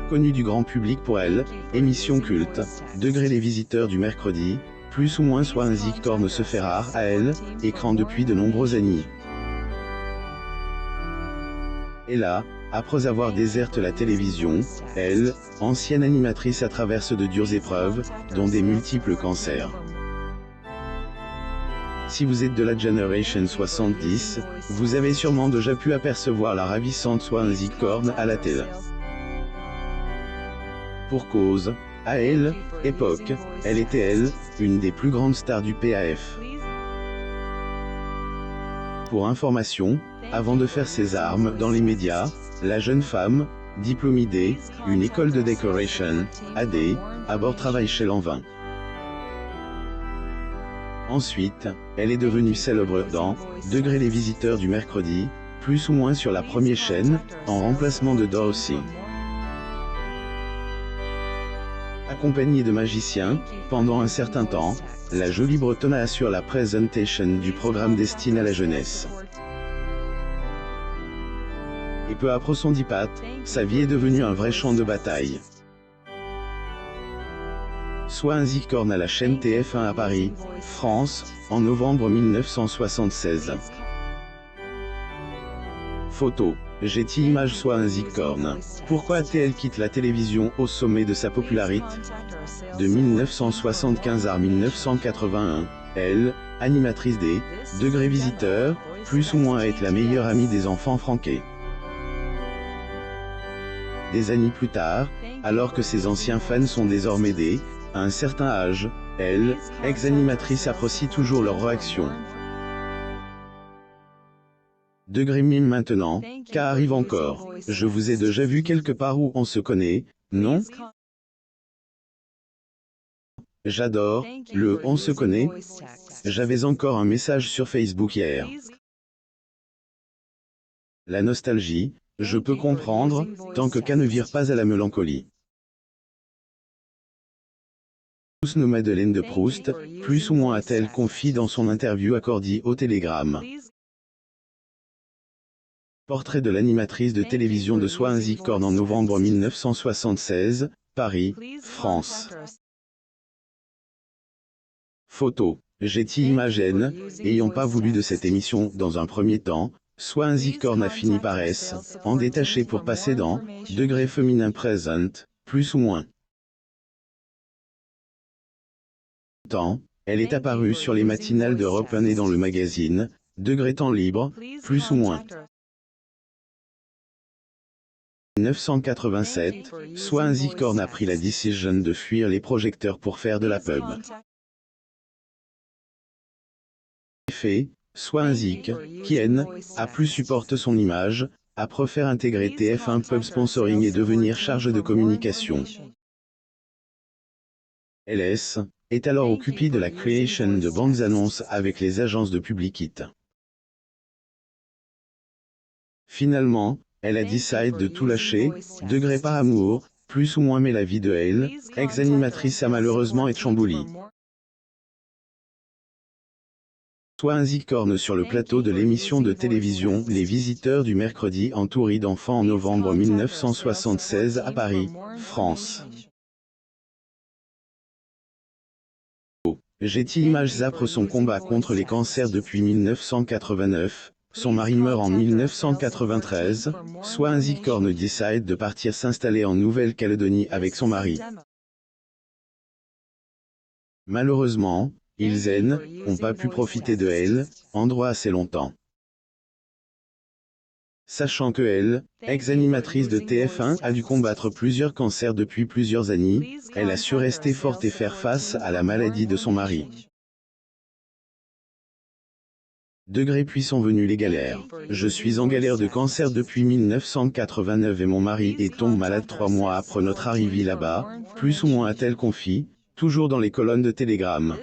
Connue du grand public pour elle, émission culte, degré les visiteurs du mercredi, plus ou moins soit un Corn se fait rare à elle, écran depuis de nombreuses années. Et là, après avoir déserté la télévision, elle, ancienne animatrice traverse de dures épreuves, dont des multiples cancers. Si vous êtes de la Generation 70, vous avez sûrement déjà pu apercevoir la ravissante Swansea Corn à la télé. Pour cause, à elle, époque, elle était elle, une des plus grandes stars du PAF. Pour information, avant de faire ses armes dans les médias, la jeune femme, diplômée d'une école de décoration, AD, abord travaille chez Lanvin. Ensuite, elle est devenue célèbre dans Degré les visiteurs du mercredi, plus ou moins sur la première chaîne, en remplacement de Dorsey. Accompagnée de magiciens, pendant un certain temps, la jolie Bretonne assure la présentation du programme destiné à la jeunesse. Et peu après son départ, sa vie est devenue un vrai champ de bataille. Swansea Corn à la chaîne TF1 à Paris, France, en novembre 1976. Photo. Getty Images Swansea Corn. Pourquoi a-t-elle quitté la télévision au sommet de sa popularité? De 1975 à 1981, elle, animatrice des Degrés visiteurs, plus ou moins est la meilleure amie des enfants franqués. Des années plus tard, alors que ses anciens fans sont désormais à un certain âge, elle, ex-animatrice apprécie toujours leur réaction. Degré mime maintenant, car arrive encore. Je vous ai déjà vu quelque part où on se connaît, non? J'adore, le on se connaît. J'avais encore un message sur Facebook hier. La nostalgie, je peux comprendre, tant que qu'à ne vire pas à la mélancolie. Tous nos Madeleine de Proust, plus ou moins a-t-elle confié dans son interview accordée au Télégramme. Portrait de l'animatrice de télévision de Swansea Corn en novembre 1976, Paris, France. Photo. Getty Images. Ayant pas voulu de cette émission dans un premier temps, Swansea Corn a fini par en détaché pour passer dans Degré féminin present, plus ou moins. Elle est apparue sur les matinales d'Europe 1 et dans le magazine Degré temps libre, plus ou moins. 1987, Swansea Corn a pris la décision de fuir les projecteurs pour faire de la pub. En effet, Swansea, qui a plus supporte son image, a préféré intégrer TF1 Pub Sponsoring et devenir charge de communication. LS est alors occupée de la création de bandes annonces avec les agences de publicité. Finalement, elle a décidé de tout lâcher, degré par amour, plus ou moins mais la vie de elle, ex-animatrice a malheureusement été chamboulée. Swansea Corn sur le plateau de l'émission de télévision Les Visiteurs du mercredi entourée d'enfants en novembre 1976 à Paris, France. Getty Images après son combat contre les cancers depuis 1989. Son mari meurt en 1993, Swansea Corn décide de partir s'installer en Nouvelle-Calédonie avec son mari. Malheureusement, ils n'ont pas pu profiter de elle, endroit assez longtemps. Sachant que elle, ex-animatrice de TF1, a dû combattre plusieurs cancers depuis plusieurs années, elle a su rester forte et faire face à la maladie de son mari. Degré puis sont venues les galères. Je suis en galère de cancer depuis 1989 et mon mari est tombé malade 3 mois après notre arrivée là-bas, plus ou moins a-t-elle confié, toujours dans les colonnes de Télégramme.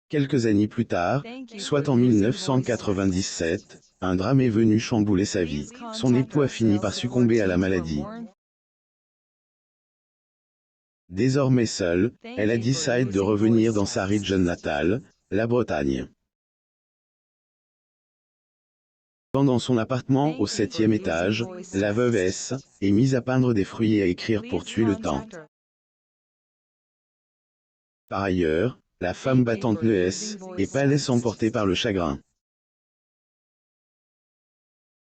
Quelques années plus tard, soit en 1997, un drame est venu chambouler sa vie. Son époux a fini par succomber à la maladie. Désormais seule, elle a décidé de revenir dans sa région natale, la Bretagne. Dans son appartement au 7e étage, la veuve S est mise à peindre des fruits et à écrire pour tuer le temps. Par ailleurs, la femme battante ne est pas laissée emporter par le chagrin.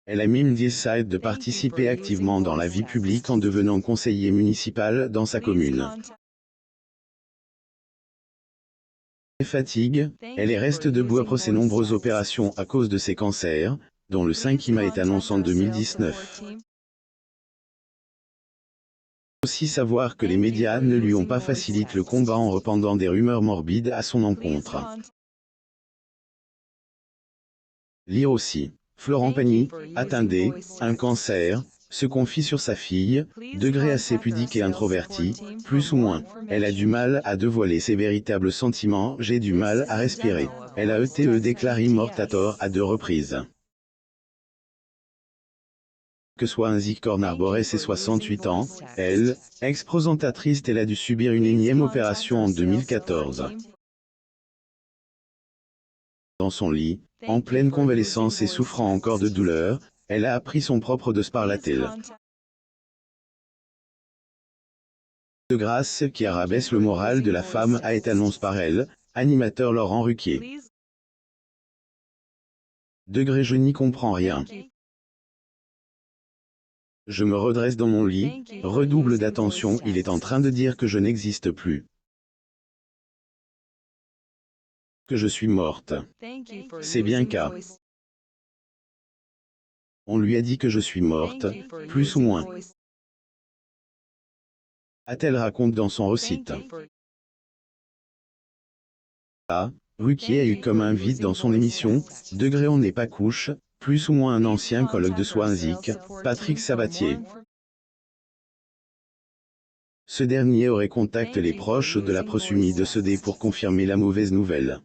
Elle a même décidé de participer activement dans la vie publique en devenant conseiller municipal dans sa commune. Fatigue, elle reste debout après ses nombreuses opérations à cause de ses cancers, dont le 5e a été annoncé en 2019. Aussi savoir que les médias ne lui ont pas facilité le combat en répandant des rumeurs morbides à son encontre. Lire aussi. Florent Pagny, atteindait un cancer, se confie sur sa fille, degré assez pudique et introverti, plus ou moins. Elle a du mal à dévoiler ses véritables sentiments, j'ai du mal à respirer. Elle a été déclarée morte à tort à 2 reprises. Que soit un Zicorn arborait ses 68 ans, elle, ex-présentatrice, elle a dû subir une énième opération en 2014. Dans son lit, en pleine convalescence et souffrant encore de douleur, elle a appris son propre de sparlatel. De grâce qui rabaisse le moral de la femme a été annoncé par elle, animateur Laurent Ruquier. Degré je n'y comprends rien. Je me redresse dans mon lit, redouble d'attention, il est en train de dire que je n'existe plus. Que je suis morte. C'est bien qu'à. On lui a dit que je suis morte, plus ou moins. A-t-elle raconte dans son recite. Ah, Ruquier a eu comme un vide dans son émission, Degré on n'est pas couche, plus ou moins un ancien collègue de Swansea, Patrick Sabatier. Ce dernier aurait contacté les proches de la présumée décédée pour confirmer la mauvaise nouvelle.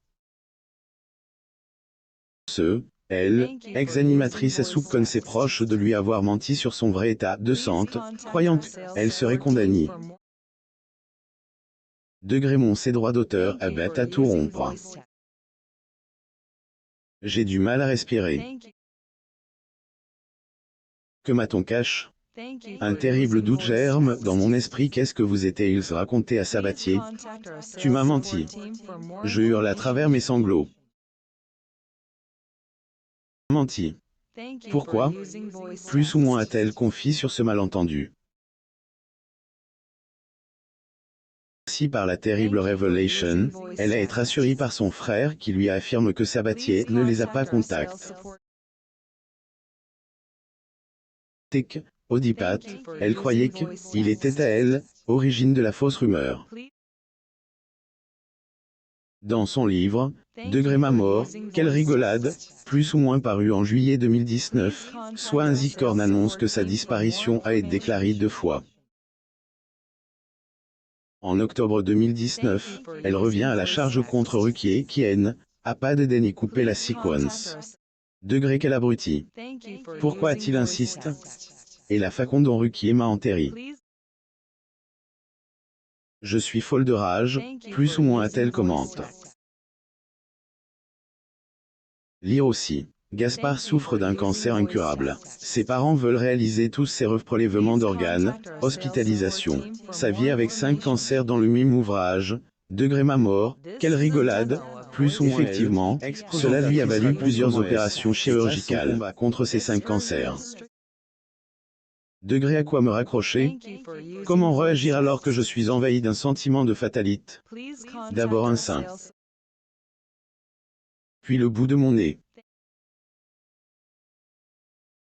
Elle, ex-animatrice soupçonne ses proches de lui avoir menti sur son vrai état de santé, croyant qu'elle serait condamnée. Degré mon ses droits d'auteur abattent à tout rompre. J'ai du mal à respirer. Que m'a-t-on caché? Un terrible doute germe dans mon esprit. Qu'est-ce que vous étiez-ils raconté à Sabatier? Tu m'as menti. Je hurle à travers mes sanglots. Menti. Pourquoi? Plus ou moins a-t-elle confié sur ce malentendu. Si par la terrible révélation, elle a été rassurée par son frère qui lui affirme que Sabatier ne les a pas contactés. Audipat, elle croyait qu'il était à elle, origine de la fausse rumeur. Dans son livre, Degré ma mort, quelle rigolade, plus ou moins paru en juillet 2019, soit Zicorn annonce que sa disparition a été déclarée 2 fois. En octobre 2019, elle revient à la charge contre Ruquier qui a pas de déni coupé la séquence. Degré quel abruti. Pourquoi a-t-il insiste? Et la faconde dont Ruquier m'a enterré. Je suis folle de rage, plus ou moins a-t-elle commente. Lire aussi. Gaspard souffre d'un cancer incurable. Ses parents veulent réaliser tous ses prélèvements d'organes, hospitalisation. Sa vie avec 5 cancers dans le même ouvrage. Degré ma mort, quelle rigolade, plus ou moins effectivement, cela lui a valu plusieurs opérations chirurgicales contre ces 5 cancers. Degré à quoi me raccrocher? Comment réagir alors que je suis envahi d'un sentiment de fatalité? D'abord un sein. Puis le bout de mon nez.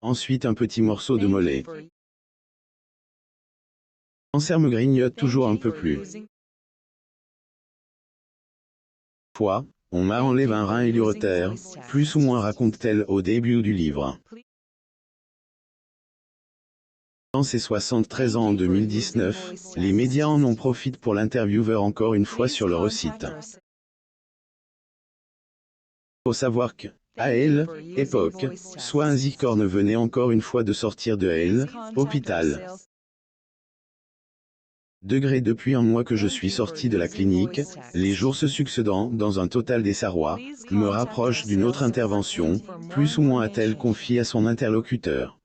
Ensuite un petit morceau de mollet. Le cancer me grignote toujours un peu plus. Fois, on m'a enlevé un rein et l'urétère, plus ou moins raconte-t-elle au début du livre. Dans ses 73 ans en 2019, les médias en ont profité pour l'intervieweur encore une fois sur leur site. Faut savoir que, à elle, époque, soit Zicorn venait encore une fois de sortir de elle, hôpital. Degré depuis un mois que je suis sorti de la clinique, les jours se succédant dans un total désarroi, me rapproche d'une autre intervention, plus ou moins a-t-elle confié à son interlocuteur.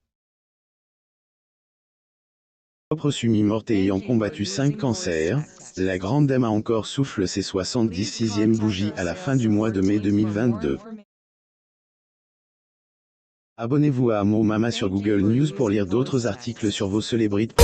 Propre semi-morte et ayant combattu 5 cancers, la grande dame a encore souffle ses 76e bougies à la fin du mois de mai 2022. Abonnez-vous à Mo Mama sur Google News pour lire d'autres articles sur vos célébrités.